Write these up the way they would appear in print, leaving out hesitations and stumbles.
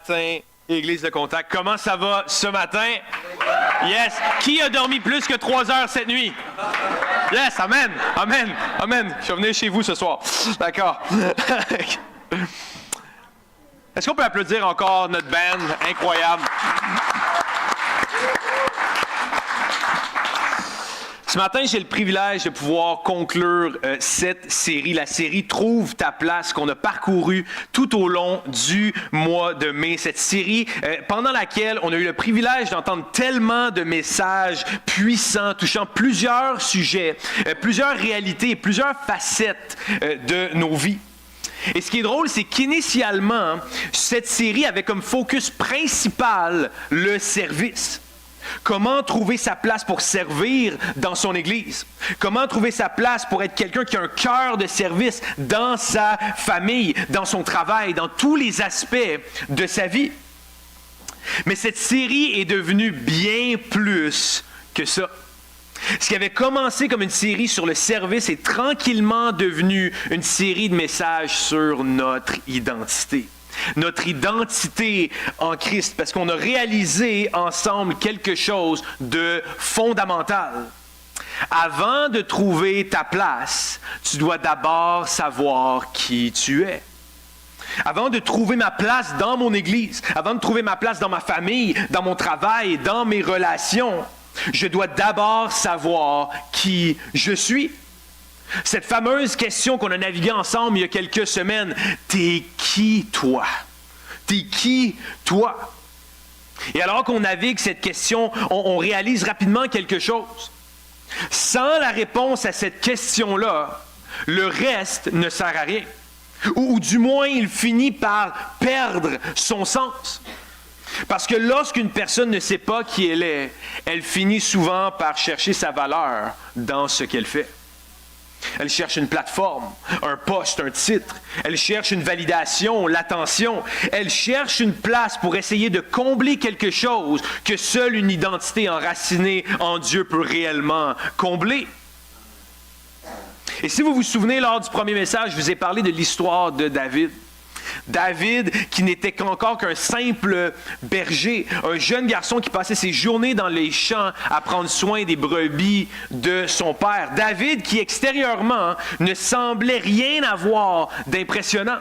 matin, Église de Contact. Comment ça va ce matin? Yes! Qui a dormi plus que 3 heures cette nuit? Yes! Amen! Amen! Amen! Je suis venu chez vous ce soir. D'accord. Est-ce qu'on peut applaudir encore notre band? Incroyable! Ce matin, j'ai le privilège de pouvoir conclure cette série, la série « Trouve ta place » qu'on a parcourue tout au long du mois de mai. Cette série pendant laquelle on a eu le privilège d'entendre tellement de messages puissants touchant plusieurs sujets, plusieurs réalités et plusieurs facettes de nos vies. Et ce qui est drôle, c'est qu'initialement, cette série avait comme focus principal le service. Comment trouver sa place pour servir dans son Église? Comment trouver sa place pour être quelqu'un qui a un cœur de service dans sa famille, dans son travail, dans tous les aspects de sa vie? Mais cette série est devenue bien plus que ça. Ce qui avait commencé comme une série sur le service est tranquillement devenu une série de messages sur notre identité. Notre identité en Christ, parce qu'on a réalisé ensemble quelque chose de fondamental. Avant de trouver ta place, tu dois d'abord savoir qui tu es. Avant de trouver ma place dans mon Église, avant de trouver ma place dans ma famille, dans mon travail, dans mes relations, je dois d'abord savoir qui je suis. Cette fameuse question qu'on a naviguée ensemble il y a quelques semaines, « T'es qui, toi? T'es qui, toi? » Et alors qu'on navigue cette question, on réalise rapidement quelque chose. Sans la réponse à cette question-là, le reste ne sert à rien. Ou du moins, il finit par perdre son sens. Parce que lorsqu'une personne ne sait pas qui elle est, elle finit souvent par chercher sa valeur dans ce qu'elle fait. Elle cherche une plateforme, un poste, un titre. Elle cherche une validation, l'attention. Elle cherche une place pour essayer de combler quelque chose que seule une identité enracinée en Dieu peut réellement combler. Et si vous vous souvenez, lors du premier message, je vous ai parlé de l'histoire de David. David, qui n'était qu'encore qu'un simple berger, un jeune garçon qui passait ses journées dans les champs à prendre soin des brebis de son père. David, qui extérieurement ne semblait rien avoir d'impressionnant.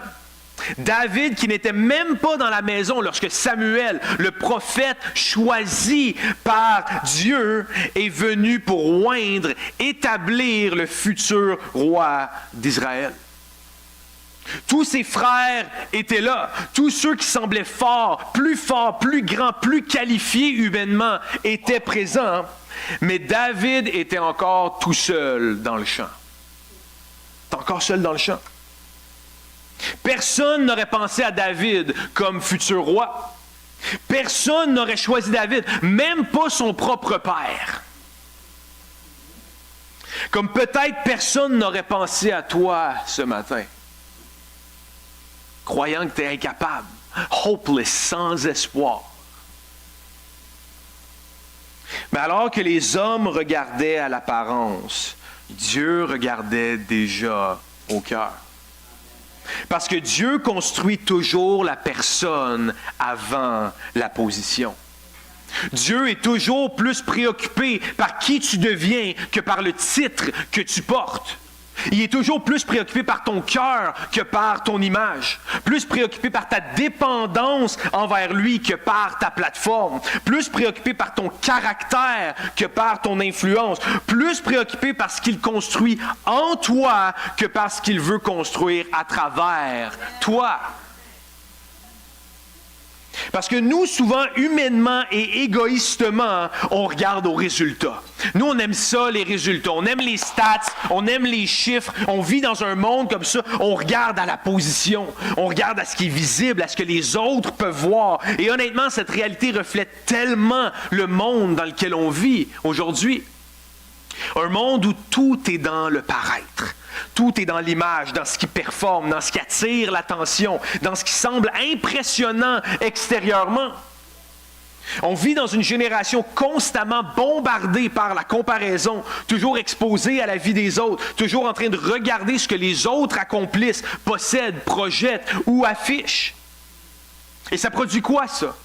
David, qui n'était même pas dans la maison lorsque Samuel, le prophète choisi par Dieu, est venu pour oindre, établir le futur roi d'Israël. Tous ses frères étaient là. Tous ceux qui semblaient forts, plus grands, plus qualifiés humainement étaient présents. Mais David était encore tout seul dans le champ. Encore seul dans le champ. Personne n'aurait pensé à David comme futur roi. Personne n'aurait choisi David, même pas son propre père. Comme peut-être personne n'aurait pensé à toi ce matin. Croyant que tu es incapable, hopeless, sans espoir. Mais alors que les hommes regardaient à l'apparence, Dieu regardait déjà au cœur. Parce que Dieu construit toujours la personne avant la position. Dieu est toujours plus préoccupé par qui tu deviens que par le titre que tu portes. Il est toujours plus préoccupé par ton cœur que par ton image. Plus préoccupé par ta dépendance envers lui que par ta plateforme. Plus préoccupé par ton caractère que par ton influence. Plus préoccupé par ce qu'il construit en toi que par ce qu'il veut construire à travers toi. Parce que nous, souvent, humainement et égoïstement, on regarde aux résultats. Nous, on aime ça, les résultats. On aime les stats, on aime les chiffres. On vit dans un monde comme ça. On regarde à la position. On regarde à ce qui est visible, à ce que les autres peuvent voir. Et honnêtement, cette réalité reflète tellement le monde dans lequel on vit aujourd'hui. Un monde où tout est dans le paraître. Tout est dans l'image, dans ce qui performe, dans ce qui attire l'attention, dans ce qui semble impressionnant extérieurement. On vit dans une génération constamment bombardée par la comparaison, toujours exposée à la vie des autres, toujours en train de regarder ce que les autres accomplissent, possèdent, projettent ou affichent. Et ça produit quoi, ça?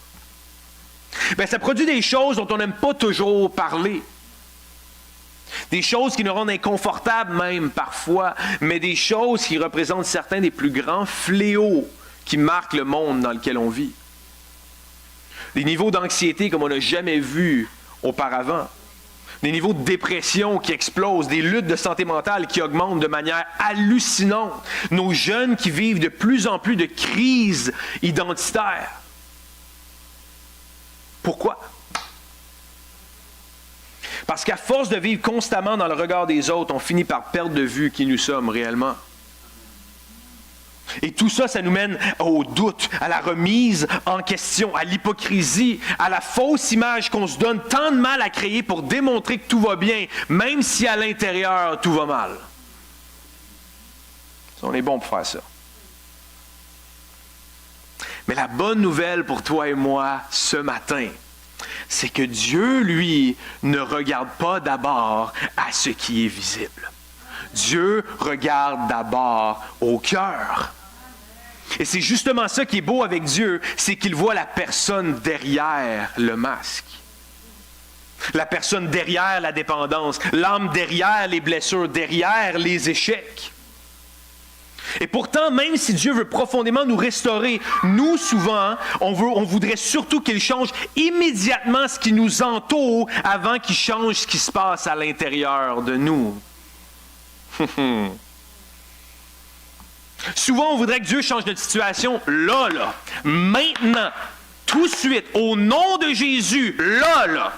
Bien, ça produit des choses dont on n'aime pas toujours parler. Des choses qui nous rendent inconfortables même parfois, mais des choses qui représentent certains des plus grands fléaux qui marquent le monde dans lequel on vit. Des niveaux d'anxiété comme on n'a jamais vu auparavant. Des niveaux de dépression qui explosent, des luttes de santé mentale qui augmentent de manière hallucinante. Nos jeunes qui vivent de plus en plus de crises identitaires. Pourquoi? Parce qu'à force de vivre constamment dans le regard des autres, on finit par perdre de vue qui nous sommes réellement. Et tout ça, ça nous mène au doute, à la remise en question, à l'hypocrisie, à la fausse image qu'on se donne tant de mal à créer pour démontrer que tout va bien, même si à l'intérieur, tout va mal. On est bon pour faire ça. Mais la bonne nouvelle pour toi et moi ce matin, c'est que Dieu, lui, ne regarde pas d'abord à ce qui est visible. Dieu regarde d'abord au cœur. Et c'est justement ça qui est beau avec Dieu, c'est qu'il voit la personne derrière le masque. La personne derrière la dépendance, l'âme derrière les blessures, derrière les échecs. Et pourtant, même si Dieu veut profondément nous restaurer, nous, souvent, on voudrait surtout qu'il change immédiatement ce qui nous entoure avant qu'il change ce qui se passe à l'intérieur de nous. Souvent, on voudrait que Dieu change notre situation là, maintenant, tout de suite, au nom de Jésus, là.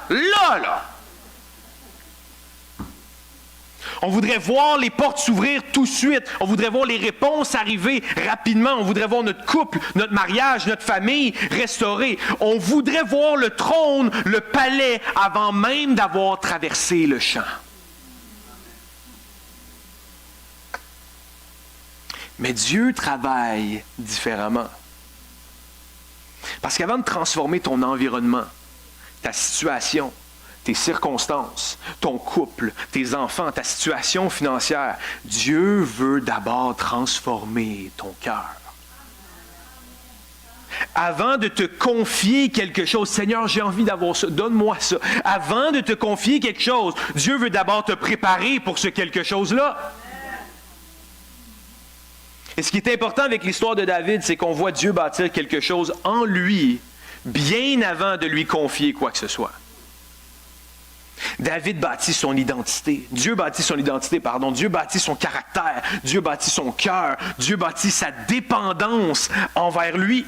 On voudrait voir les portes s'ouvrir tout de suite. On voudrait voir les réponses arriver rapidement. On voudrait voir notre couple, notre mariage, notre famille restaurée. On voudrait voir le trône, le palais, avant même d'avoir traversé le champ. Mais Dieu travaille différemment. Parce qu'avant de transformer ton environnement, ta situation, tes circonstances, ton couple, tes enfants, ta situation financière, Dieu veut d'abord transformer ton cœur. Avant de te confier quelque chose, Seigneur, j'ai envie d'avoir ça, donne-moi ça. Avant de te confier quelque chose, Dieu veut d'abord te préparer pour ce quelque chose-là. Et ce qui est important avec l'histoire de David, c'est qu'on voit Dieu bâtir quelque chose en lui, bien avant de lui confier quoi que ce soit. David bâtit son identité. Dieu bâtit son caractère. Dieu bâtit son cœur. Dieu bâtit sa dépendance envers lui.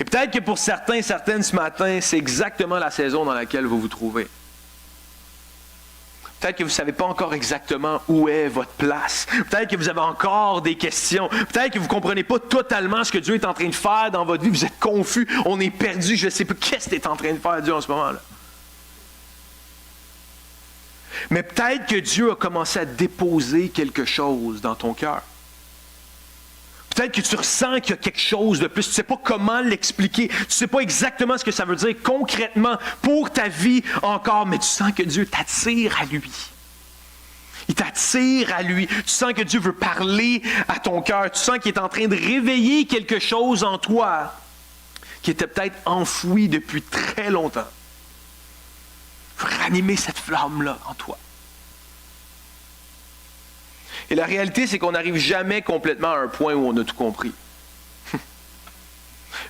Et peut-être que pour certains et certaines ce matin, c'est exactement la saison dans laquelle vous vous trouvez. Peut-être que vous ne savez pas encore exactement où est votre place. Peut-être que vous avez encore des questions. Peut-être que vous ne comprenez pas totalement ce que Dieu est en train de faire dans votre vie. Vous êtes confus, on est perdu. Je ne sais pas qu'est-ce que tu es en train de faire, Dieu, en ce moment-là. Mais peut-être que Dieu a commencé à déposer quelque chose dans ton cœur. Peut-être que tu ressens qu'il y a quelque chose de plus. Tu ne sais pas comment l'expliquer. Tu ne sais pas exactement ce que ça veut dire concrètement pour ta vie encore, mais tu sens que Dieu t'attire à lui. Il t'attire à lui. Tu sens que Dieu veut parler à ton cœur. Tu sens qu'il est en train de réveiller quelque chose en toi qui était peut-être enfoui depuis très longtemps. Il faut ranimer cette flamme-là en toi. Et la réalité, c'est qu'on n'arrive jamais complètement à un point où on a tout compris.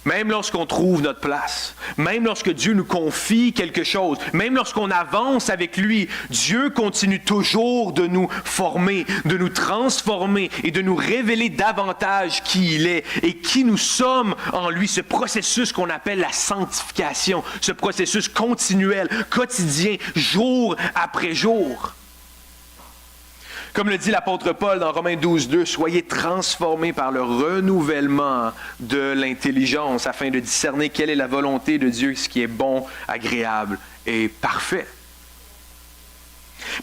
Même lorsqu'on trouve notre place, même lorsque Dieu nous confie quelque chose, même lorsqu'on avance avec lui, Dieu continue toujours de nous former, de nous transformer et de nous révéler davantage qui il est et qui nous sommes en lui. Ce processus qu'on appelle la sanctification, ce processus continuel, quotidien, jour après jour. Comme le dit l'apôtre Paul dans Romains 12:2, soyez transformés par le renouvellement de l'intelligence afin de discerner quelle est la volonté de Dieu, ce qui est bon, agréable et parfait.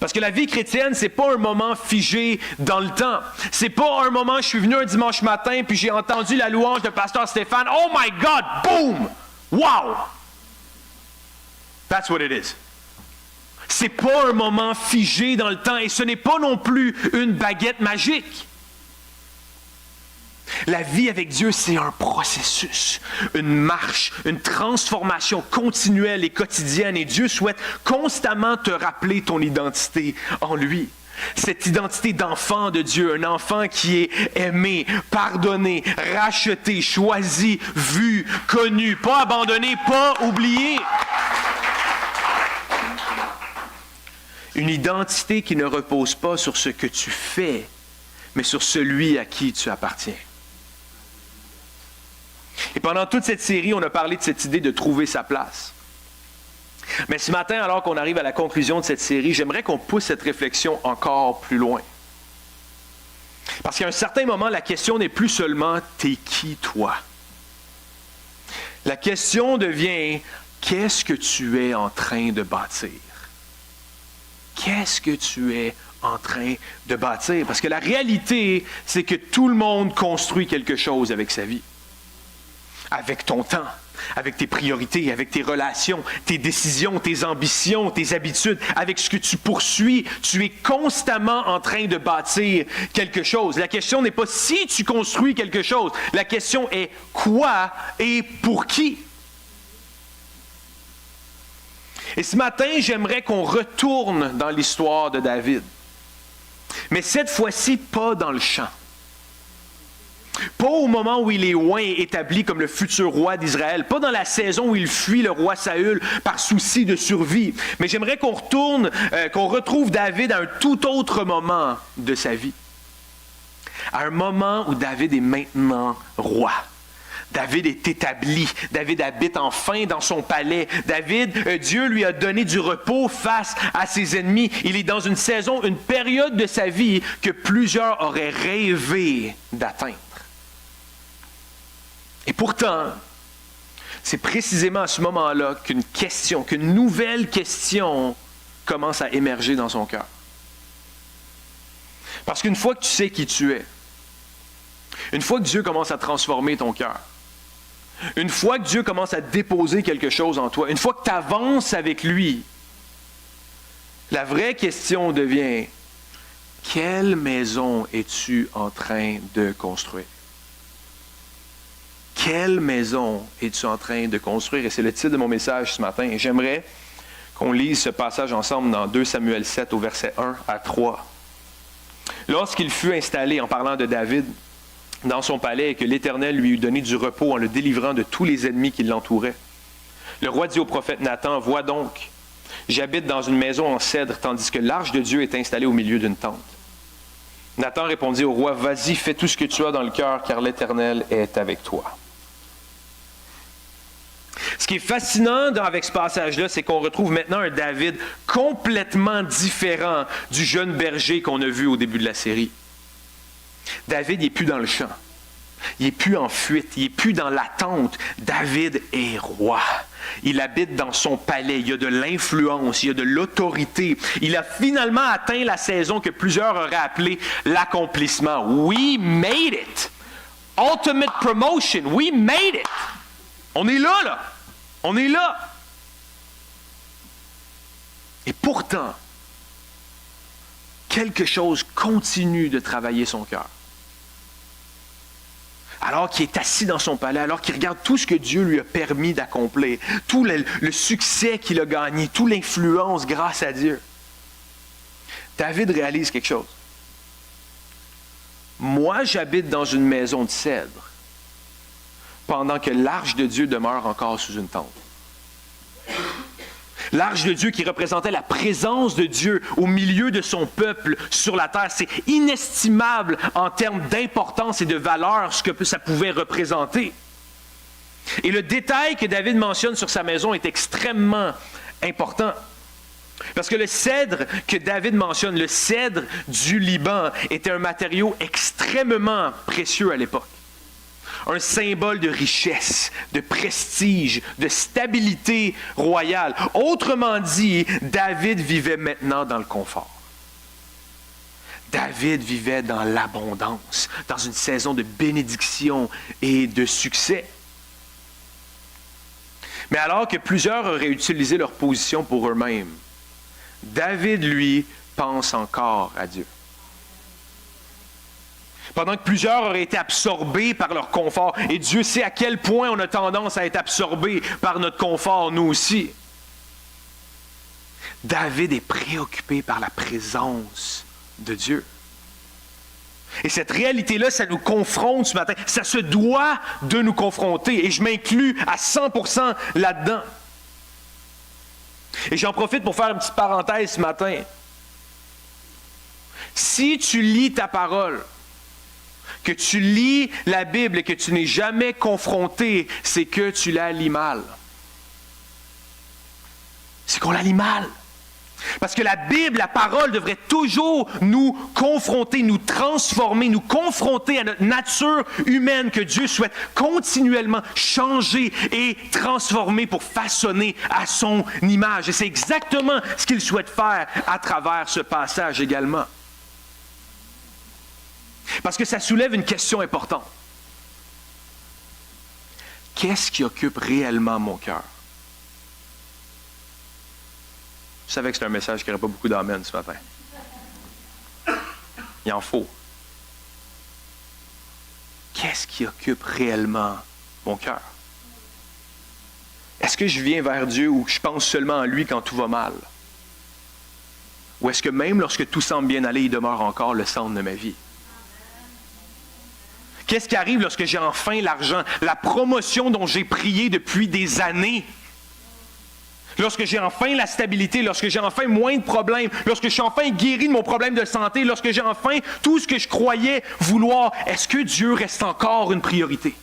Parce que la vie chrétienne, c'est pas un moment figé dans le temps. C'est pas un moment, je suis venu un dimanche matin puis j'ai entendu la louange de pasteur Stéphane. Oh my God, boom, wow. That's what it is. C'est pas un moment figé dans le temps et ce n'est pas non plus une baguette magique. La vie avec Dieu, c'est un processus, une marche, une transformation continuelle et quotidienne. Et Dieu souhaite constamment te rappeler ton identité en lui. Cette identité d'enfant de Dieu, un enfant qui est aimé, pardonné, racheté, choisi, vu, connu, pas abandonné, pas oublié. Une identité qui ne repose pas sur ce que tu fais, mais sur celui à qui tu appartiens. Et pendant toute cette série, on a parlé de cette idée de trouver sa place. Mais ce matin, alors qu'on arrive à la conclusion de cette série, j'aimerais qu'on pousse cette réflexion encore plus loin. Parce qu'à un certain moment, la question n'est plus seulement « t'es qui toi ?» La question devient « qu'est-ce que tu es en train de bâtir ?» Qu'est-ce que tu es en train de bâtir? Parce que la réalité, c'est que tout le monde construit quelque chose avec sa vie. Avec ton temps, avec tes priorités, avec tes relations, tes décisions, tes ambitions, tes habitudes, avec ce que tu poursuis. Tu es constamment en train de bâtir quelque chose. La question n'est pas si tu construis quelque chose. La question est quoi et pour qui? Et ce matin, j'aimerais qu'on retourne dans l'histoire de David. Mais cette fois-ci, pas dans le champ. Pas au moment où il est loin et établi comme le futur roi d'Israël. Pas dans la saison où il fuit le roi Saül par souci de survie. Mais j'aimerais qu'on retourne, qu'on retrouve David à un tout autre moment de sa vie. À un moment où David est maintenant roi. David est établi. David habite enfin dans son palais. Dieu lui a donné du repos face à ses ennemis. Il est dans une saison, une période de sa vie que plusieurs auraient rêvé d'atteindre. Et pourtant, c'est précisément à ce moment-là qu'une nouvelle question commence à émerger dans son cœur. Parce qu'une fois que tu sais qui tu es, une fois que Dieu commence à transformer ton cœur, une fois que Dieu commence à déposer quelque chose en toi, une fois que tu avances avec lui, la vraie question devient, quelle maison es-tu en train de construire? Quelle maison es-tu en train de construire? Et c'est le titre de mon message ce matin. Et j'aimerais qu'on lise ce passage ensemble dans 2 Samuel 7 au verset 1 à 3. Lorsqu'il fut installé, en parlant de David, dans son palais et que l'Éternel lui eut donné du repos en le délivrant de tous les ennemis qui l'entouraient. Le roi dit au prophète Nathan, « Vois donc, j'habite dans une maison en cèdre, tandis que l'arche de Dieu est installée au milieu d'une tente. » Nathan répondit au roi, « Vas-y, fais tout ce que tu as dans le cœur, car l'Éternel est avec toi. » Ce qui est fascinant avec ce passage-là, c'est qu'on retrouve maintenant un David complètement différent du jeune berger qu'on a vu au début de la série. David n'est plus dans le champ. Il n'est plus en fuite. Il n'est plus dans l'attente. David est roi. Il habite dans son palais. Il y a de l'influence. Il y a de l'autorité. Il a finalement atteint la saison que plusieurs auraient appelée l'accomplissement. We made it. Ultimate promotion. We made it. On est là. On est là. Et pourtant, quelque chose continue de travailler son cœur. Alors qu'il est assis dans son palais, alors qu'il regarde tout ce que Dieu lui a permis d'accomplir, tout le succès qu'il a gagné, toute l'influence grâce à Dieu. David réalise quelque chose. Moi, j'habite dans une maison de cèdre, pendant que l'arche de Dieu demeure encore sous une tente. L'arche de Dieu qui représentait la présence de Dieu au milieu de son peuple sur la terre. C'est inestimable en termes d'importance et de valeur ce que ça pouvait représenter. Et le détail que David mentionne sur sa maison est extrêmement important. Parce que le cèdre que David mentionne, le cèdre du Liban, était un matériau extrêmement précieux à l'époque. Un symbole de richesse, de prestige, de stabilité royale. Autrement dit, David vivait maintenant dans le confort. David vivait dans l'abondance, dans une saison de bénédiction et de succès. Mais alors que plusieurs auraient utilisé leur position pour eux-mêmes, David, lui, pense encore à Dieu. Pendant que plusieurs auraient été absorbés par leur confort. Et Dieu sait à quel point on a tendance à être absorbés par notre confort, nous aussi. David est préoccupé par la présence de Dieu. Et cette réalité-là, ça nous confronte ce matin. Ça se doit de nous confronter. Et je m'inclus à 100% là-dedans. Et j'en profite pour faire une petite parenthèse ce matin. Si tu lis ta parole, que tu lis la Bible et que tu n'es jamais confronté, c'est que tu la lis mal. C'est qu'on la lit mal. Parce que la Bible, la parole, devrait toujours nous confronter, nous transformer, nous confronter à notre nature humaine que Dieu souhaite continuellement changer et transformer pour façonner à son image. Et c'est exactement ce qu'il souhaite faire à travers ce passage également. Parce que ça soulève une question importante. Qu'est-ce qui occupe réellement mon cœur? Je savais que c'était un message qui n'aurait pas beaucoup d'amen ce matin. Il en faut. Qu'est-ce qui occupe réellement mon cœur? Est-ce que je viens vers Dieu ou je pense seulement à lui quand tout va mal? Ou est-ce que même lorsque tout semble bien aller, il demeure encore le centre de ma vie? Qu'est-ce qui arrive lorsque j'ai enfin l'argent, la promotion dont j'ai prié depuis des années? Lorsque j'ai enfin la stabilité, lorsque j'ai enfin moins de problèmes, lorsque je suis enfin guéri de mon problème de santé, lorsque j'ai enfin tout ce que je croyais vouloir, est-ce que Dieu reste encore une priorité?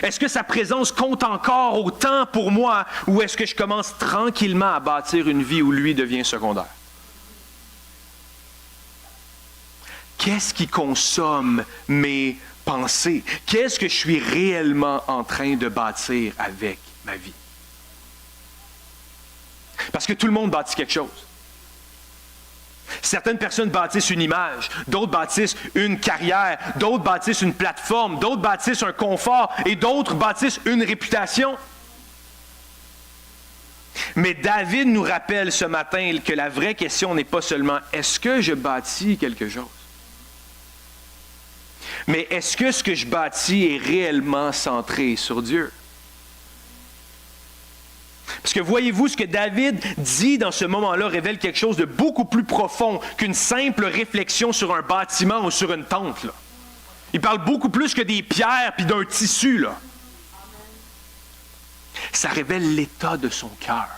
Est-ce que sa présence compte encore autant pour moi ou est-ce que je commence tranquillement à bâtir une vie où lui devient secondaire? Qu'est-ce qui consomme mes pensées? Qu'est-ce que je suis réellement en train de bâtir avec ma vie? Parce que tout le monde bâtit quelque chose. Certaines personnes bâtissent une image, d'autres bâtissent une carrière, d'autres bâtissent une plateforme, d'autres bâtissent un confort et d'autres bâtissent une réputation. Mais David nous rappelle ce matin que la vraie question n'est pas seulement « est-ce que je bâtis quelque chose? » Mais est-ce que ce que je bâtis est réellement centré sur Dieu? Parce que voyez-vous, ce que David dit dans ce moment-là révèle quelque chose de beaucoup plus profond qu'une simple réflexion sur un bâtiment ou sur une tente, là. Il parle beaucoup plus que des pierres puis d'un tissu, là. Ça révèle l'état de son cœur.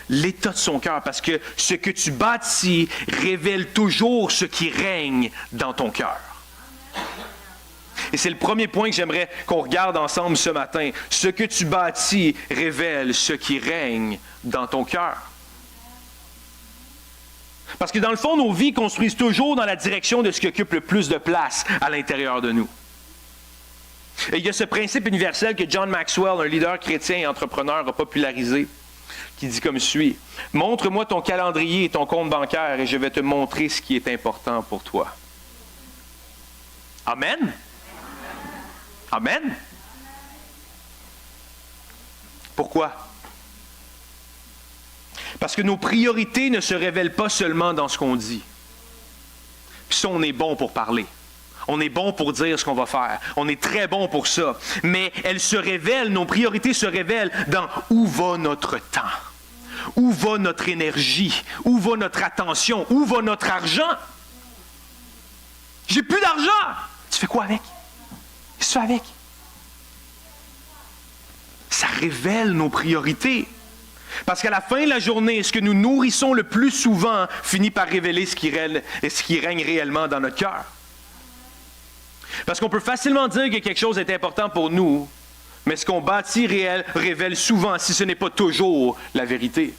L'état de son cœur, parce que ce que tu bâtis révèle toujours ce qui règne dans ton cœur. Et c'est le premier point que j'aimerais qu'on regarde ensemble ce matin. Ce que tu bâtis révèle ce qui règne dans ton cœur. Parce que dans le fond, nos vies construisent toujours dans la direction de ce qui occupe le plus de place à l'intérieur de nous. Et il y a ce principe universel que John Maxwell, un leader chrétien et entrepreneur, a popularisé, qui dit comme suit: « Montre-moi ton calendrier et ton compte bancaire et je vais te montrer ce qui est important pour toi. » Amen? Amen? Pourquoi? Parce que nos priorités ne se révèlent pas seulement dans ce qu'on dit. Puis ça, on est bon pour parler. On est bon pour dire ce qu'on va faire. On est très bon pour ça. Mais elles se révèlent, nos priorités se révèlent dans où va notre temps, où va notre énergie, où va notre attention, où va notre argent. J'ai plus d'argent. Tu fais quoi avec? Qu'est-ce que tu fais avec? Ça révèle nos priorités. Parce qu'à la fin de la journée, ce que nous nourrissons le plus souvent finit par révéler ce qui règne réellement dans notre cœur. Parce qu'on peut facilement dire que quelque chose est important pour nous, mais ce qu'on bâtit révèle souvent, si ce n'est pas toujours, la vérité.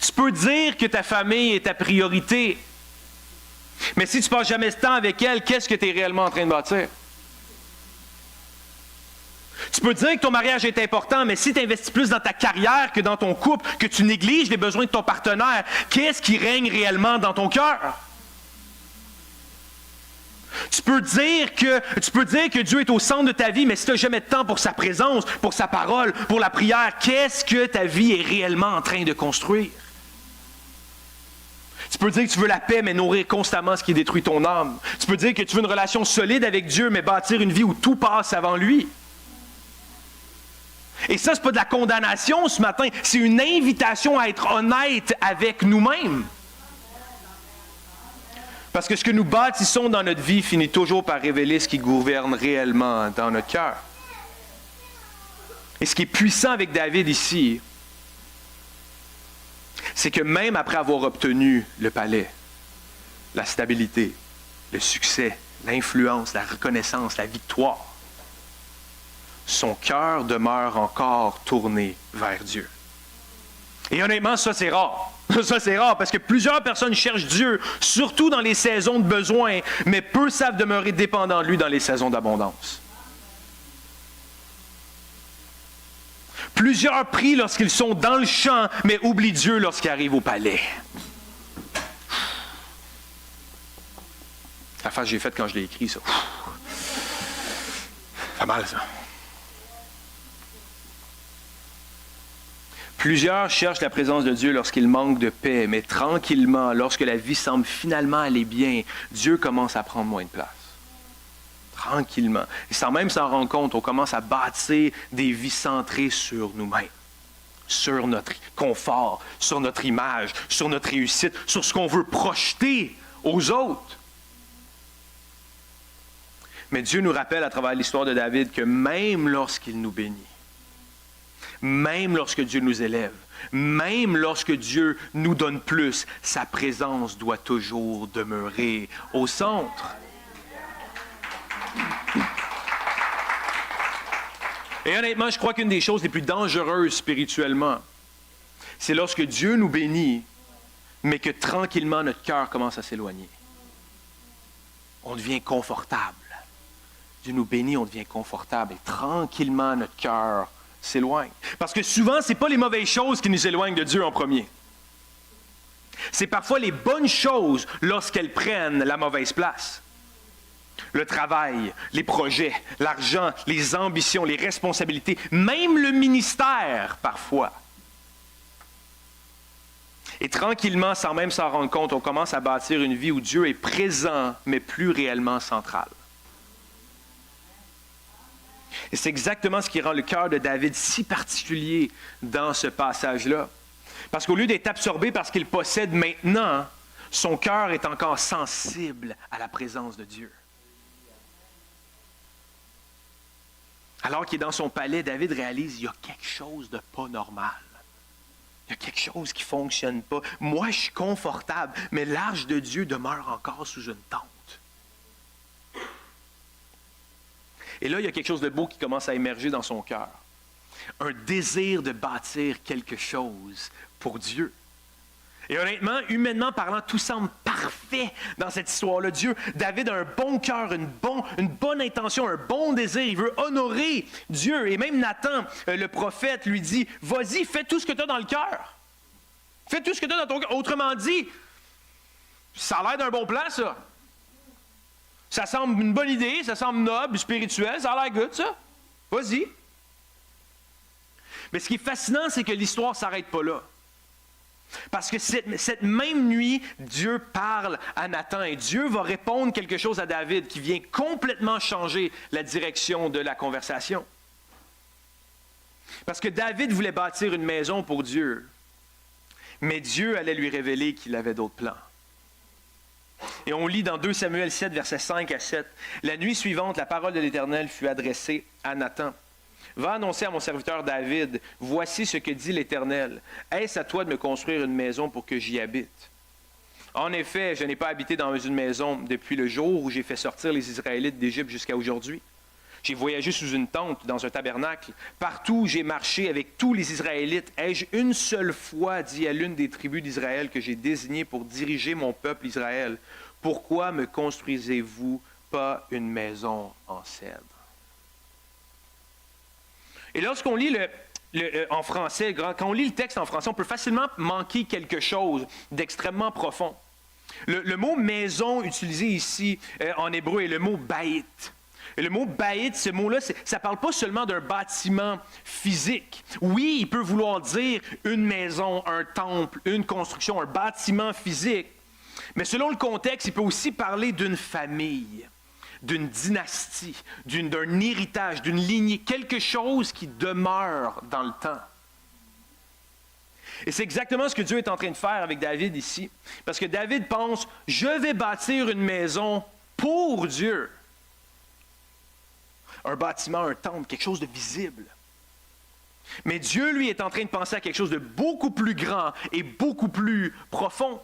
Tu peux dire que ta famille est ta priorité, mais si tu ne passes jamais ce temps avec elle, qu'est-ce que tu es réellement en train de bâtir? Tu peux dire que ton mariage est important, mais si tu investis plus dans ta carrière que dans ton couple, que tu négliges les besoins de ton partenaire, qu'est-ce qui règne réellement dans ton cœur? Tu peux dire que Dieu est au centre de ta vie, mais si tu n'as jamais de temps pour sa présence, pour sa parole, pour la prière, qu'est-ce que ta vie est réellement en train de construire? Tu peux dire que tu veux la paix, mais nourrir constamment ce qui détruit ton âme. Tu peux dire que tu veux une relation solide avec Dieu, mais bâtir une vie où tout passe avant lui. Et ça, c'est pas de la condamnation ce matin, c'est une invitation à être honnête avec nous-mêmes. Parce que ce que nous bâtissons dans notre vie finit toujours par révéler ce qui gouverne réellement dans notre cœur. Et ce qui est puissant avec David ici, c'est que même après avoir obtenu le palais, la stabilité, le succès, l'influence, la reconnaissance, la victoire, son cœur demeure encore tourné vers Dieu. Et honnêtement, ça c'est rare. Ça c'est rare parce que plusieurs personnes cherchent Dieu, surtout dans les saisons de besoin, mais peu savent demeurer dépendants de lui dans les saisons d'abondance. Plusieurs prient lorsqu'ils sont dans le champ, mais oublient Dieu lorsqu'ils arrivent au palais. La face que j'ai faite quand je l'ai écrit, ça. Ça fait mal, ça. Plusieurs cherchent la présence de Dieu lorsqu'ils manquent de paix, mais tranquillement, lorsque la vie semble finalement aller bien, Dieu commence à prendre moins de place. Tranquillement. Et sans même s'en rendre compte, on commence à bâtir des vies centrées sur nous-mêmes, sur notre confort, sur notre image, sur notre réussite, sur ce qu'on veut projeter aux autres. Mais Dieu nous rappelle à travers l'histoire de David que même lorsqu'il nous bénit, même lorsque Dieu nous élève, même lorsque Dieu nous donne plus, sa présence doit toujours demeurer au centre. Et honnêtement, je crois qu'une des choses les plus dangereuses spirituellement, c'est lorsque Dieu nous bénit, mais que tranquillement notre cœur commence à s'éloigner. On devient confortable. Dieu nous bénit, on devient confortable. Et tranquillement notre cœur s'éloigne. Parce que souvent, ce n'est pas les mauvaises choses qui nous éloignent de Dieu en premier. C'est parfois les bonnes choses lorsqu'elles prennent la mauvaise place. Le travail, les projets, l'argent, les ambitions, les responsabilités, même le ministère parfois. Et tranquillement, sans même s'en rendre compte, on commence à bâtir une vie où Dieu est présent, mais plus réellement central. Et c'est exactement ce qui rend le cœur de David si particulier dans ce passage-là. Parce qu'au lieu d'être absorbé par ce qu'il possède maintenant, son cœur est encore sensible à la présence de Dieu. Alors qu'il est dans son palais, David réalise qu'il y a quelque chose de pas normal. Il y a quelque chose qui ne fonctionne pas. Moi, je suis confortable, mais l'arche de Dieu demeure encore sous une tente. Et là, il y a quelque chose de beau qui commence à émerger dans son cœur. Un désir de bâtir quelque chose pour Dieu. Et honnêtement, humainement parlant, tout semble parfait dans cette histoire-là. David a un bon cœur, une bonne intention, un bon désir. Il veut honorer Dieu. Et même Nathan, le prophète, lui dit, « Vas-y, fais tout ce que tu as dans le cœur. Fais tout ce que tu as dans ton cœur. » Autrement dit, ça a l'air d'un bon plan, ça. Ça semble une bonne idée, ça semble noble, spirituel, ça a l'air good, ça. Vas-y. Mais ce qui est fascinant, c'est que l'histoire ne s'arrête pas là. Parce que cette même nuit, Dieu parle à Nathan et Dieu va répondre quelque chose à David qui vient complètement changer la direction de la conversation. Parce que David voulait bâtir une maison pour Dieu, mais Dieu allait lui révéler qu'il avait d'autres plans. Et on lit dans 2 Samuel 7, versets 5 à 7. « La nuit suivante, la parole de l'Éternel fut adressée à Nathan. Va annoncer à mon serviteur David, voici ce que dit l'Éternel. Est-ce à toi de me construire une maison pour que j'y habite? En effet, je n'ai pas habité dans une maison depuis le jour où j'ai fait sortir les Israélites d'Égypte jusqu'à aujourd'hui. J'ai voyagé sous une tente, dans un tabernacle. Partout où j'ai marché avec tous les Israélites, ai-je une seule fois dit à l'une des tribus d'Israël que j'ai désignée pour diriger mon peuple Israël, pourquoi me construisez-vous pas une maison en cèdre? » Et lorsqu'on lit en français, quand on lit le texte en français, on peut facilement manquer quelque chose d'extrêmement profond. Le mot « maison » utilisé ici en hébreu est le mot « baït ». Et le mot « baït », ce mot-là, ça ne parle pas seulement d'un bâtiment physique. Oui, il peut vouloir dire une maison, un temple, une construction, un bâtiment physique. Mais selon le contexte, il peut aussi parler d'une famille, d'une dynastie, d'un héritage, d'une lignée, quelque chose qui demeure dans le temps. Et c'est exactement ce que Dieu est en train de faire avec David ici. Parce que David pense, je vais bâtir une maison pour Dieu. Un bâtiment, un temple, quelque chose de visible. Mais Dieu, lui, est en train de penser à quelque chose de beaucoup plus grand et beaucoup plus profond.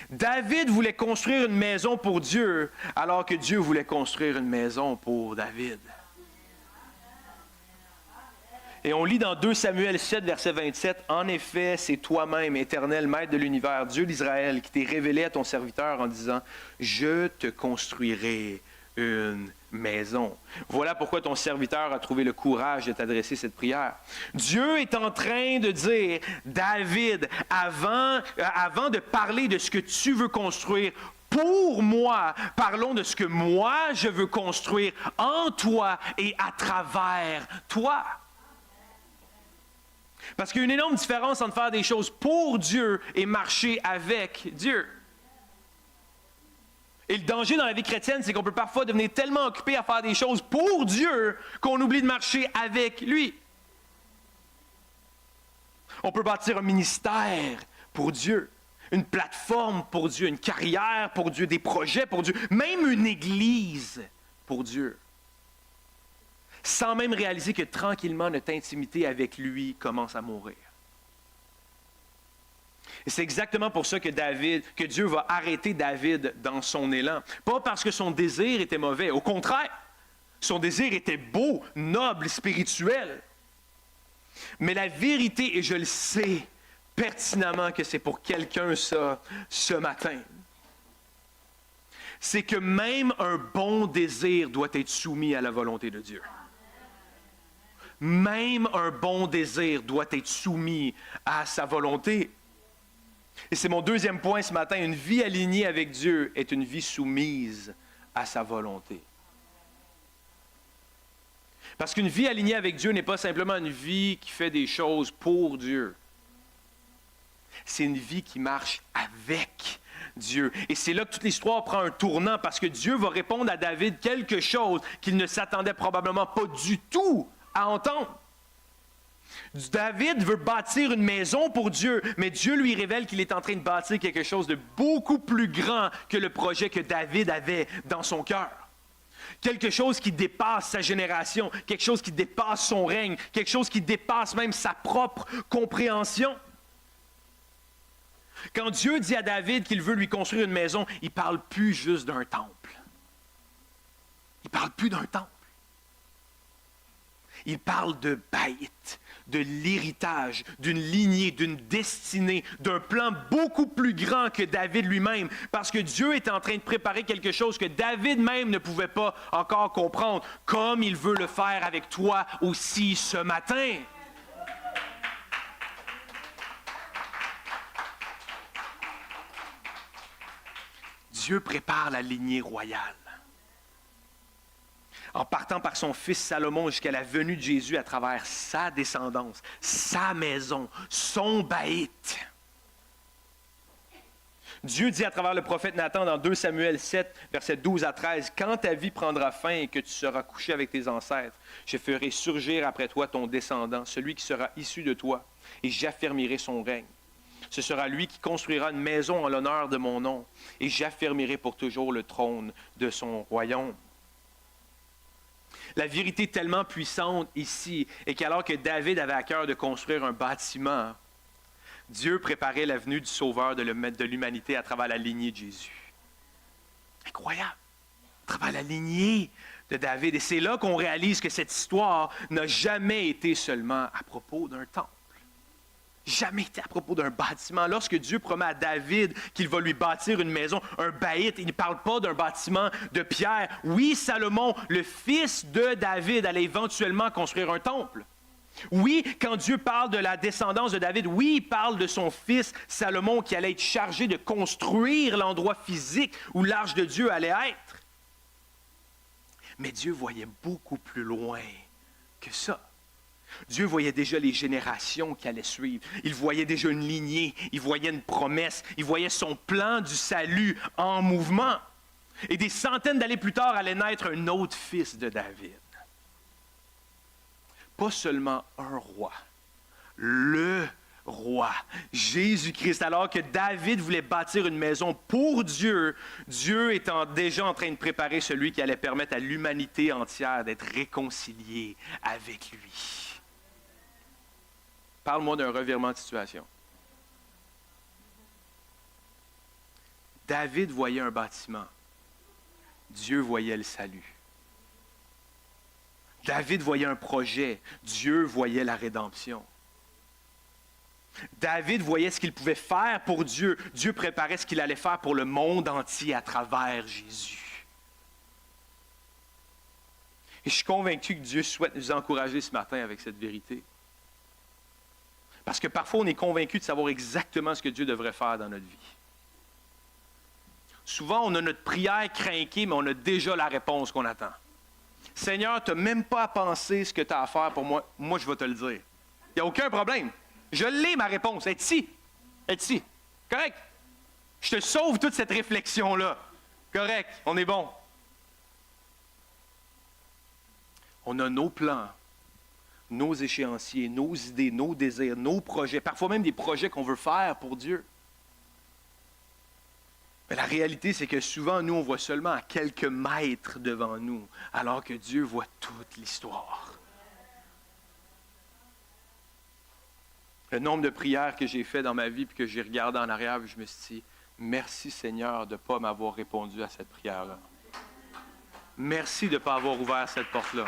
David voulait construire une maison pour Dieu, alors que Dieu voulait construire une maison pour David. Et on lit dans 2 Samuel 7, verset 27, « En effet, c'est toi-même, Éternel, Maître de l'univers, Dieu d'Israël, qui t'est révélé à ton serviteur en disant, « Je te construirai une maison. » Voilà pourquoi ton serviteur a trouvé le courage de t'adresser cette prière. Dieu est en train de dire, David, avant de parler de ce que tu veux construire pour moi, parlons de ce que moi je veux construire en toi et à travers toi. Parce qu'il y a une énorme différence entre faire des choses pour Dieu et marcher avec Dieu. Et le danger dans la vie chrétienne, c'est qu'on peut parfois devenir tellement occupé à faire des choses pour Dieu qu'on oublie de marcher avec lui. On peut bâtir un ministère pour Dieu, une plateforme pour Dieu, une carrière pour Dieu, des projets pour Dieu, même une église pour Dieu. Sans même réaliser que tranquillement notre intimité avec lui commence à mourir. Et c'est exactement pour ça que Dieu va arrêter David dans son élan. Pas parce que son désir était mauvais, au contraire, son désir était beau, noble, spirituel. Mais la vérité, et je le sais pertinemment que c'est pour quelqu'un ça, ce matin, c'est que même un bon désir doit être soumis à la volonté de Dieu. Même un bon désir doit être soumis à sa volonté. Et c'est mon deuxième point ce matin. Une vie alignée avec Dieu est une vie soumise à sa volonté. Parce qu'une vie alignée avec Dieu n'est pas simplement une vie qui fait des choses pour Dieu. C'est une vie qui marche avec Dieu. Et c'est là que toute l'histoire prend un tournant parce que Dieu va répondre à David quelque chose qu'il ne s'attendait probablement pas du tout à entendre. David veut bâtir une maison pour Dieu, mais Dieu lui révèle qu'il est en train de bâtir quelque chose de beaucoup plus grand que le projet que David avait dans son cœur. Quelque chose qui dépasse sa génération, quelque chose qui dépasse son règne, quelque chose qui dépasse même sa propre compréhension. Quand Dieu dit à David qu'il veut lui construire une maison, il ne parle plus juste d'un temple. Il ne parle plus d'un temple. Il parle de Baït, de l'héritage, d'une lignée, d'une destinée, d'un plan beaucoup plus grand que David lui-même, parce que Dieu est en train de préparer quelque chose que David même ne pouvait pas encore comprendre, comme il veut le faire avec toi aussi ce matin. Dieu prépare la lignée royale. En partant par son fils Salomon jusqu'à la venue de Jésus à travers sa descendance, sa maison, son baït. Dieu dit à travers le prophète Nathan dans 2 Samuel 7, versets 12 à 13, « Quand ta vie prendra fin et que tu seras couché avec tes ancêtres, je ferai surgir après toi ton descendant, celui qui sera issu de toi, et j'affermirai son règne. Ce sera lui qui construira une maison en l'honneur de mon nom, et j'affermirai pour toujours le trône de son royaume. » La vérité tellement puissante ici est qu'alors que David avait à cœur de construire un bâtiment, Dieu préparait la venue du Sauveur de l'humanité à travers la lignée de Jésus. Incroyable! À travers la lignée de David. Et c'est là qu'on réalise que cette histoire n'a jamais été seulement à propos d'un temple. Jamais été à propos d'un bâtiment. Lorsque Dieu promet à David qu'il va lui bâtir une maison, un baït, il ne parle pas d'un bâtiment de pierre. Oui, Salomon, le fils de David, allait éventuellement construire un temple. Oui, quand Dieu parle de la descendance de David, oui, il parle de son fils Salomon qui allait être chargé de construire l'endroit physique où l'arche de Dieu allait être. Mais Dieu voyait beaucoup plus loin que ça. Dieu voyait déjà les générations qui allaient suivre. Il voyait déjà une lignée, il voyait une promesse, il voyait son plan du salut en mouvement. Et des centaines d'années plus tard allait naître un autre fils de David. Pas seulement un roi, le roi, Jésus-Christ. Alors que David voulait bâtir une maison pour Dieu, Dieu étant déjà en train de préparer celui qui allait permettre à l'humanité entière d'être réconciliée avec lui. Parle-moi d'un revirement de situation. David voyait un bâtiment. Dieu voyait le salut. David voyait un projet. Dieu voyait la rédemption. David voyait ce qu'il pouvait faire pour Dieu. Dieu préparait ce qu'il allait faire pour le monde entier à travers Jésus. Et je suis convaincu que Dieu souhaite nous encourager ce matin avec cette vérité. Parce que parfois, on est convaincu de savoir exactement ce que Dieu devrait faire dans notre vie. Souvent, on a notre prière crinquée, mais on a déjà la réponse qu'on attend. Seigneur, tu n'as même pas à penser ce que tu as à faire pour moi. Moi, je vais te le dire. Il n'y a aucun problème. Je l'ai, ma réponse. Elle est ici. Elle est ici. Correct. Je te sauve toute cette réflexion-là. Correct. On est bon. On a nos plans, nos échéanciers, nos idées, nos désirs, nos projets, parfois même des projets qu'on veut faire pour Dieu. Mais la réalité, c'est que souvent, nous, on voit seulement à quelques mètres devant nous, alors que Dieu voit toute l'histoire. Le nombre de prières que j'ai fait dans ma vie, puis que j'ai regardé en arrière, puis je me suis dit, merci Seigneur de ne pas m'avoir répondu à cette prière-là. Merci de ne pas avoir ouvert cette porte-là.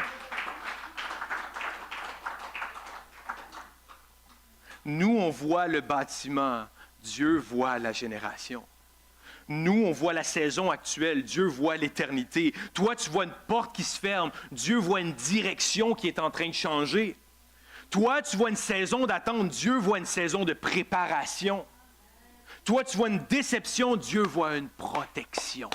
Nous, on voit le bâtiment, Dieu voit la génération. Nous, on voit la saison actuelle, Dieu voit l'éternité. Toi, tu vois une porte qui se ferme, Dieu voit une direction qui est en train de changer. Toi, tu vois une saison d'attente, Dieu voit une saison de préparation. Toi, tu vois une déception, Dieu voit une protection.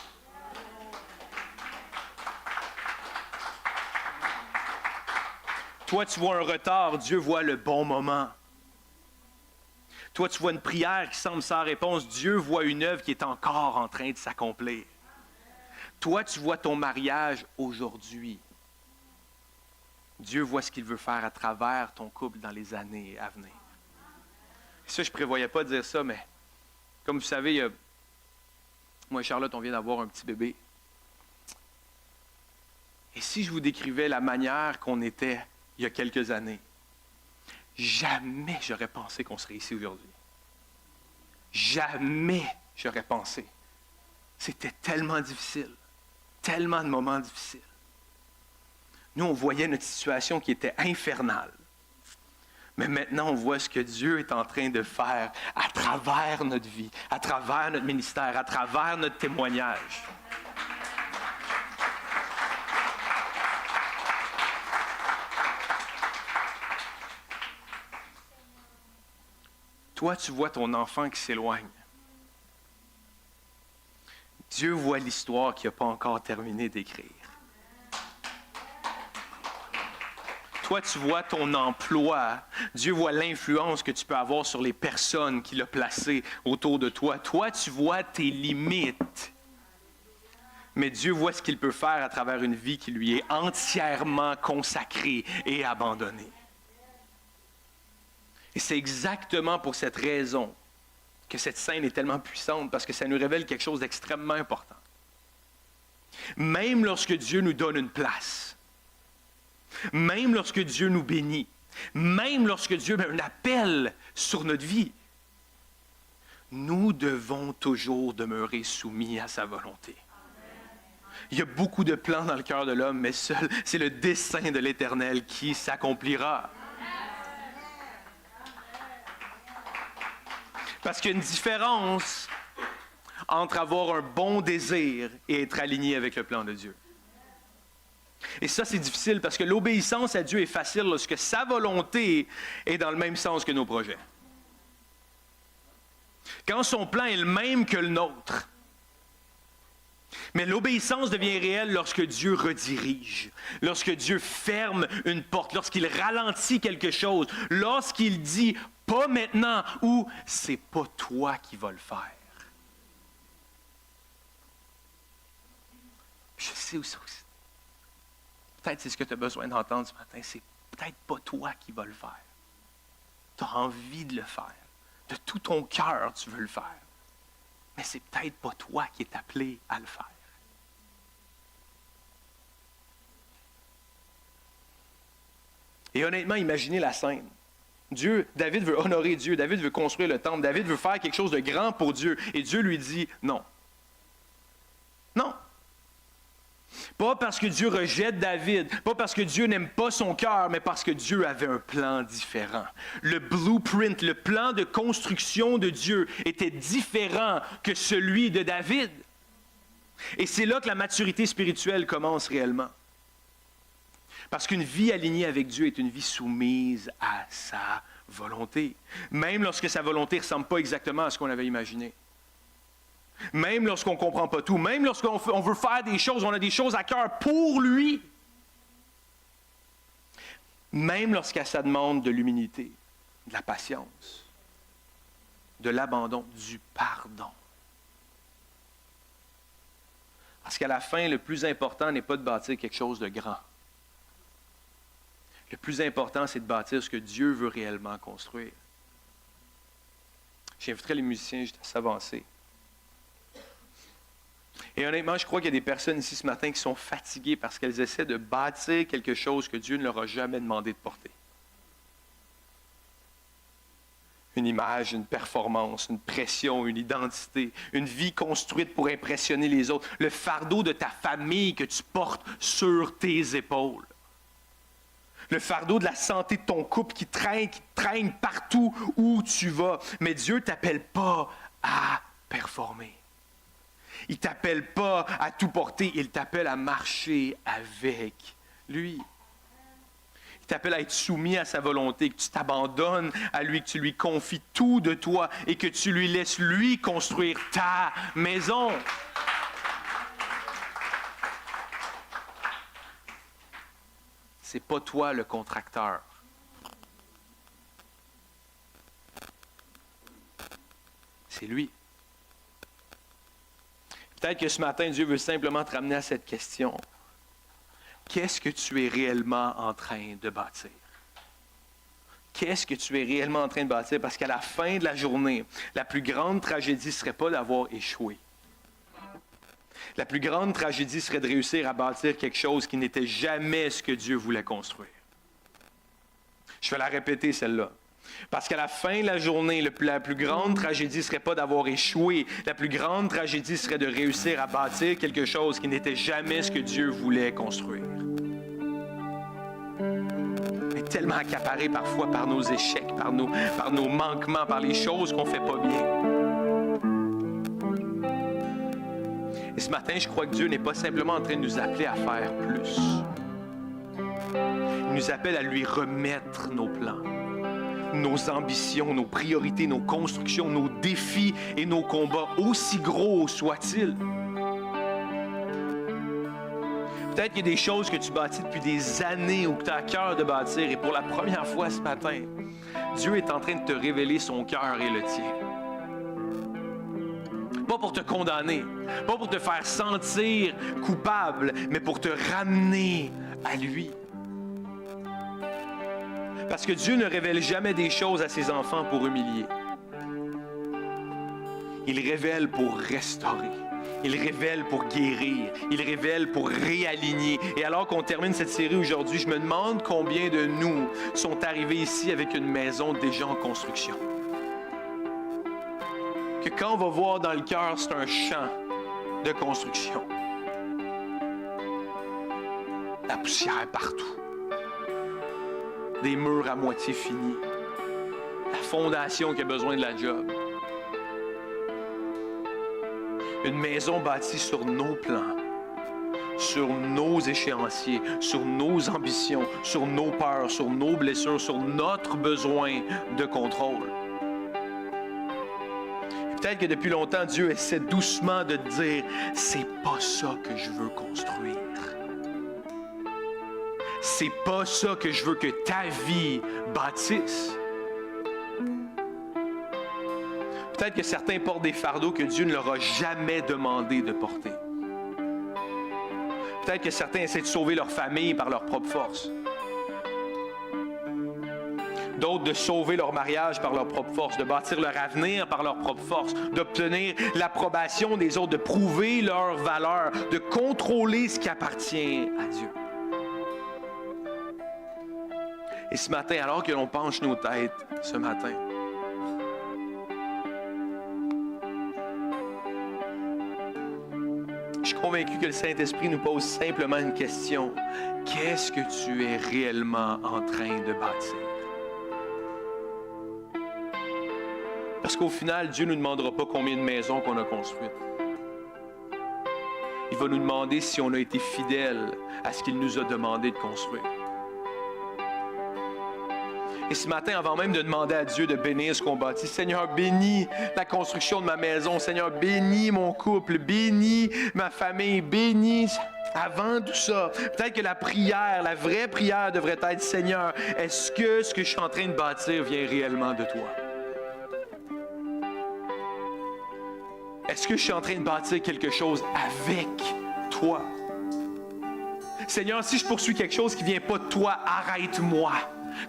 Toi, tu vois un retard, Dieu voit le bon moment. Toi, tu vois une prière qui semble sans réponse, Dieu voit une œuvre qui est encore en train de s'accomplir. Toi, tu vois ton mariage aujourd'hui. Dieu voit ce qu'il veut faire à travers ton couple dans les années à venir. Ça, je ne prévoyais pas de dire ça, mais comme vous savez, moi et Charlotte, on vient d'avoir un petit bébé. Et si je vous décrivais la manière qu'on était il y a quelques années, jamais j'aurais pensé qu'on serait ici aujourd'hui. Jamais j'aurais pensé. C'était tellement difficile. Tellement de moments difficiles. Nous, on voyait notre situation qui était infernale. Mais maintenant, on voit ce que Dieu est en train de faire à travers notre vie, à travers notre ministère, à travers notre témoignage. Toi, tu vois ton enfant qui s'éloigne. Dieu voit l'histoire qu'il n'a pas encore terminé d'écrire. Toi, tu vois ton emploi. Dieu voit l'influence que tu peux avoir sur les personnes qu'il a placées autour de toi. Toi, tu vois tes limites. Mais Dieu voit ce qu'il peut faire à travers une vie qui lui est entièrement consacrée et abandonnée. Et c'est exactement pour cette raison que cette scène est tellement puissante, parce que ça nous révèle quelque chose d'extrêmement important. Même lorsque Dieu nous donne une place, même lorsque Dieu nous bénit, même lorsque Dieu met un appel sur notre vie, nous devons toujours demeurer soumis à sa volonté. Il y a beaucoup de plans dans le cœur de l'homme, mais seul, c'est le dessein de l'Éternel qui s'accomplira. Parce qu'il y a une différence entre avoir un bon désir et être aligné avec le plan de Dieu. Et ça, c'est difficile parce que l'obéissance à Dieu est facile lorsque sa volonté est dans le même sens que nos projets. Quand son plan est le même que le nôtre. Mais l'obéissance devient réelle lorsque Dieu redirige, lorsque Dieu ferme une porte, lorsqu'il ralentit quelque chose, lorsqu'il dit « pas maintenant » ou « c'est pas toi qui vas le faire ». Je sais aussi, peut-être c'est ce que tu as besoin d'entendre ce matin, c'est peut-être pas toi qui vas le faire. Tu as envie de le faire. De tout ton cœur, tu veux le faire. Mais c'est peut-être pas toi qui es appelé à le faire. Et honnêtement, imaginez la scène. David veut honorer Dieu, David veut construire le temple, David veut faire quelque chose de grand pour Dieu. Et Dieu lui dit non. Non. Pas parce que Dieu rejette David, pas parce que Dieu n'aime pas son cœur, mais parce que Dieu avait un plan différent. Le blueprint, le plan de construction de Dieu était différent que celui de David. Et c'est là que la maturité spirituelle commence réellement. Parce qu'une vie alignée avec Dieu est une vie soumise à sa volonté. Même lorsque sa volonté ne ressemble pas exactement à ce qu'on avait imaginé. Même lorsqu'on ne comprend pas tout, même lorsqu'on veut faire des choses, on a des choses à cœur pour lui. Même lorsqu'elle ça demande de l'humilité, de la patience, de l'abandon, du pardon. Parce qu'à la fin, le plus important n'est pas de bâtir quelque chose de grand. Le plus important, c'est de bâtir ce que Dieu veut réellement construire. J'inviterai les musiciens juste à s'avancer. Et honnêtement, je crois qu'il y a des personnes ici ce matin qui sont fatiguées parce qu'elles essaient de bâtir quelque chose que Dieu ne leur a jamais demandé de porter. Une image, une performance, une pression, une identité, une vie construite pour impressionner les autres, le fardeau de ta famille que tu portes sur tes épaules. Le fardeau de la santé de ton couple qui traîne partout où tu vas. Mais Dieu ne t'appelle pas à performer. Il ne t'appelle pas à tout porter, il t'appelle à marcher avec lui. Il t'appelle à être soumis à sa volonté, que tu t'abandonnes à lui, que tu lui confies tout de toi et que tu lui laisses lui construire ta maison. C'est pas toi le contracteur. C'est lui. Peut-être que ce matin, Dieu veut simplement te ramener à cette question. Qu'est-ce que tu es réellement en train de bâtir? Qu'est-ce que tu es réellement en train de bâtir? Parce qu'à la fin de la journée, la plus grande tragédie ne serait pas d'avoir échoué. La plus grande tragédie serait de réussir à bâtir quelque chose qui n'était jamais ce que Dieu voulait construire. Je vais la répéter, celle-là. Parce qu'à la fin de la journée, la plus grande tragédie ne serait pas d'avoir échoué. La plus grande tragédie serait de réussir à bâtir quelque chose qui n'était jamais ce que Dieu voulait construire. On est tellement accaparé parfois par nos échecs, par nos manquements, par les choses qu'on ne fait pas bien. Et ce matin, je crois que Dieu n'est pas simplement en train de nous appeler à faire plus. Il nous appelle à lui remettre nos plans, nos ambitions, nos priorités, nos constructions, nos défis et nos combats, aussi gros soient-ils. Peut-être qu'il y a des choses que tu bâtis depuis des années ou que tu as à cœur de bâtir et pour la première fois ce matin, Dieu est en train de te révéler son cœur et le tien. Pas pour te condamner, pas pour te faire sentir coupable, mais pour te ramener à lui. Parce que Dieu ne révèle jamais des choses à ses enfants pour humilier. Il révèle pour restaurer. Il révèle pour guérir. Il révèle pour réaligner. Et alors qu'on termine cette série aujourd'hui, je me demande combien de nous sont arrivés ici avec une maison déjà en construction. Que quand on va voir dans le cœur, c'est un champ de construction. La poussière partout. Des murs à moitié finis. La fondation qui a besoin de la job. Une maison bâtie sur nos plans, sur nos échéanciers, sur nos ambitions, sur nos peurs, sur nos blessures, sur notre besoin de contrôle. Peut-être que depuis longtemps, Dieu essaie doucement de te dire, c'est pas ça que je veux construire. C'est pas ça que je veux que ta vie bâtisse. Peut-être que certains portent des fardeaux que Dieu ne leur a jamais demandé de porter. Peut-être que certains essaient de sauver leur famille par leur propre force. D'autres de sauver leur mariage par leur propre force, de bâtir leur avenir par leur propre force, d'obtenir l'approbation des autres, de prouver leur valeur, de contrôler ce qui appartient à Dieu. Et ce matin, alors que l'on penche nos têtes, ce matin, je suis convaincu que le Saint-Esprit nous pose simplement une question. Qu'est-ce que tu es réellement en train de bâtir? Parce qu'au final, Dieu ne nous demandera pas combien de maisons qu'on a construites. Il va nous demander si on a été fidèle à ce qu'il nous a demandé de construire. Et ce matin, avant même de demander à Dieu de bénir ce qu'on bâtit, Seigneur, bénis la construction de ma maison. Seigneur, bénis mon couple, bénis ma famille, bénis... Avant tout ça, peut-être que la prière, la vraie prière devrait être, Seigneur, est-ce que ce que je suis en train de bâtir vient réellement de toi? Est-ce que je suis en train de bâtir quelque chose avec toi? Seigneur, si je poursuis quelque chose qui ne vient pas de toi, arrête-moi.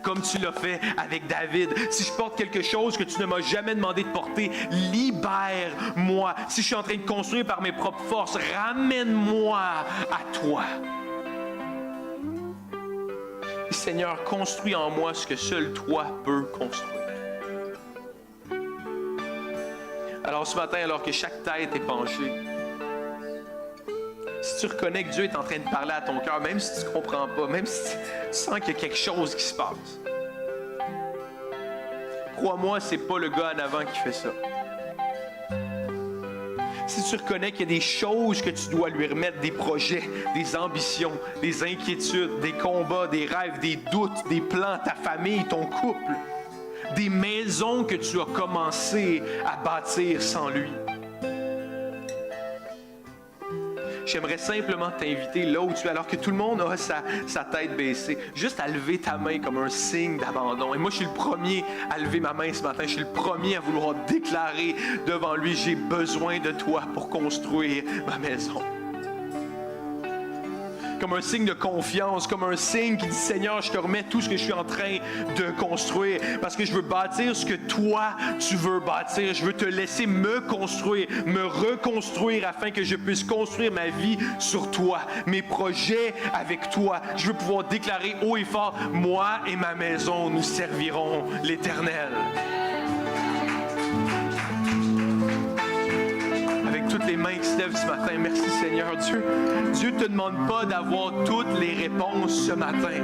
Comme tu l'as fait avec David. Si je porte quelque chose que tu ne m'as jamais demandé de porter, libère-moi. Si je suis en train de construire par mes propres forces, ramène-moi à toi. Et Seigneur, construis en moi ce que seul toi peux construire. Alors ce matin, alors que chaque tête est penchée, si tu reconnais que Dieu est en train de parler à ton cœur, même si tu ne comprends pas, même si tu sens qu'il y a quelque chose qui se passe, crois-moi, c'est pas le gars en avant qui fait ça. Si tu reconnais qu'il y a des choses que tu dois lui remettre, des projets, des ambitions, des inquiétudes, des combats, des rêves, des doutes, des plans, ta famille, ton couple, des maisons que tu as commencé à bâtir sans lui. J'aimerais simplement t'inviter là où tu es, alors que tout le monde a sa tête baissée, juste à lever ta main comme un signe d'abandon. Et moi, je suis le premier à lever ma main ce matin. Je suis le premier à vouloir déclarer devant lui, j'ai besoin de toi pour construire ma maison. Comme un signe de confiance, comme un signe qui dit, Seigneur, je te remets tout ce que je suis en train de construire, parce que je veux bâtir ce que toi, tu veux bâtir. Je veux te laisser me construire, me reconstruire, afin que je puisse construire ma vie sur toi, mes projets avec toi. Je veux pouvoir déclarer haut et fort, moi et ma maison, nous servirons l'Éternel. Toutes les mains qui se lèvent ce matin, merci Seigneur. Dieu ne te demande pas d'avoir toutes les réponses ce matin.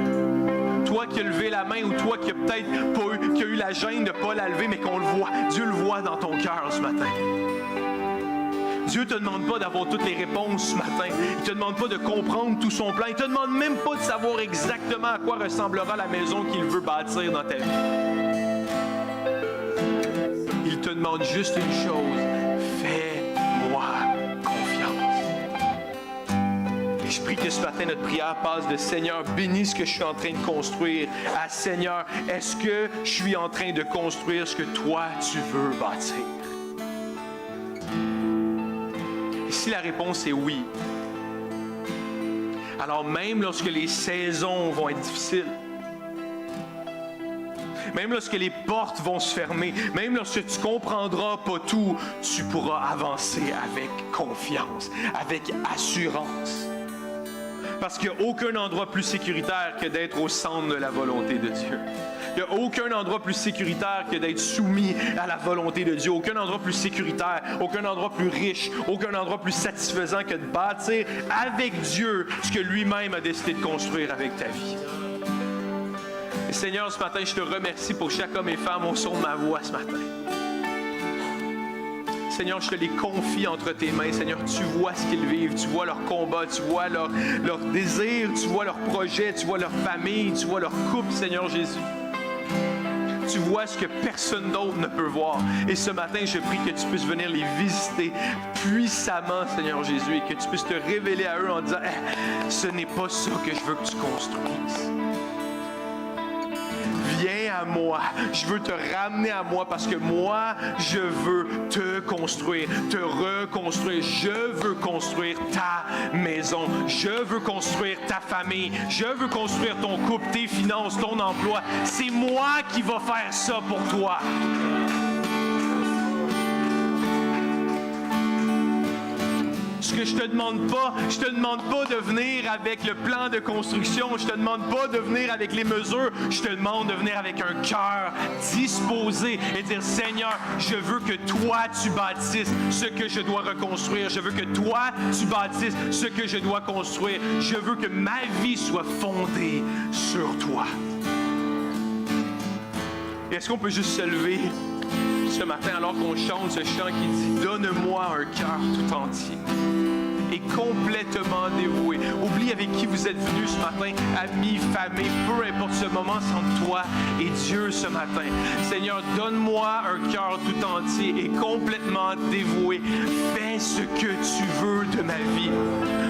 Toi qui as levé la main ou toi qui a peut-être pas eu, qui a eu la gêne de ne pas la lever, mais qu'on le voit. Dieu le voit dans ton cœur ce matin. Dieu ne te demande pas d'avoir toutes les réponses ce matin. Il ne te demande pas de comprendre tout son plan. Il ne te demande même pas de savoir exactement à quoi ressemblera la maison qu'il veut bâtir dans ta vie. Il te demande juste une chose. Fais-moi confiance. Et je prie que ce matin, notre prière passe de Seigneur, bénis ce que je suis en train de construire à Seigneur, est-ce que je suis en train de construire ce que toi, tu veux bâtir? Et si la réponse est oui, alors même lorsque les saisons vont être difficiles, même lorsque les portes vont se fermer, même lorsque tu ne comprendras pas tout, tu pourras avancer avec confiance, avec assurance. Parce qu'il n'y a aucun endroit plus sécuritaire que d'être au centre de la volonté de Dieu. Il n'y a aucun endroit plus sécuritaire que d'être soumis à la volonté de Dieu. Aucun endroit plus sécuritaire, aucun endroit plus riche, aucun endroit plus satisfaisant que de bâtir avec Dieu ce que lui-même a décidé de construire avec ta vie. Et Seigneur, ce matin, je te remercie pour chaque homme et femme au son de ma voix ce matin. Seigneur, je te les confie entre tes mains. Seigneur, tu vois ce qu'ils vivent, tu vois leur combat, tu vois leur désir, tu vois leurs projets, tu vois leur famille, tu vois leur couple, Seigneur Jésus. Tu vois ce que personne d'autre ne peut voir. Et ce matin, je prie que tu puisses venir les visiter puissamment, Seigneur Jésus, et que tu puisses te révéler à eux en disant ce n'est pas ça que je veux que tu construises. Viens à moi, je veux te ramener à moi parce que moi, je veux te construire, te reconstruire. Je veux construire ta maison, je veux construire ta famille, je veux construire ton couple, tes finances, ton emploi. C'est moi qui va faire ça pour toi. Ce que je te demande pas de venir avec le plan de construction, je te demande pas de venir avec les mesures, je te demande de venir avec un cœur disposé et dire Seigneur, je veux que toi tu bâtisses ce que je dois reconstruire, je veux que toi tu bâtisses ce que je dois construire, je veux que ma vie soit fondée sur toi. Et est-ce qu'on peut juste se lever ce matin alors qu'on chante ce chant qui dit « Donne-moi un cœur tout entier » et complètement dévoué. Oublie avec qui vous êtes venus ce matin, amis, famille, peu importe ce moment, c'est entre toi et Dieu ce matin. Seigneur, donne-moi un cœur tout entier et complètement dévoué. Fais ce que tu veux de ma vie.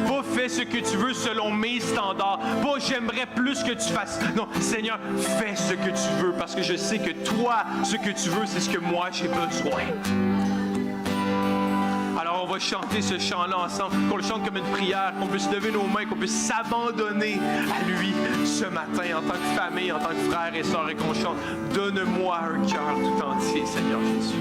Pas fais ce que tu veux selon mes standards. Pas j'aimerais plus que tu fasses. Non, Seigneur, fais ce que tu veux parce que je sais que toi, ce que tu veux, c'est ce que moi j'ai besoin. Alors on va chanter ce chant-là ensemble, qu'on le chante comme une prière, qu'on puisse lever nos mains, qu'on puisse s'abandonner à lui ce matin en tant que famille, en tant que frère et sœurs et qu'on chante « Donne-moi un cœur tout entier, Seigneur Jésus. »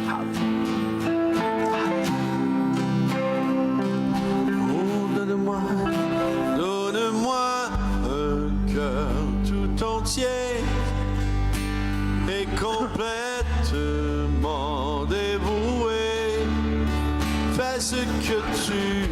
Oh, donne-moi un cœur tout entier et complètement dévoué. Fais ce que tu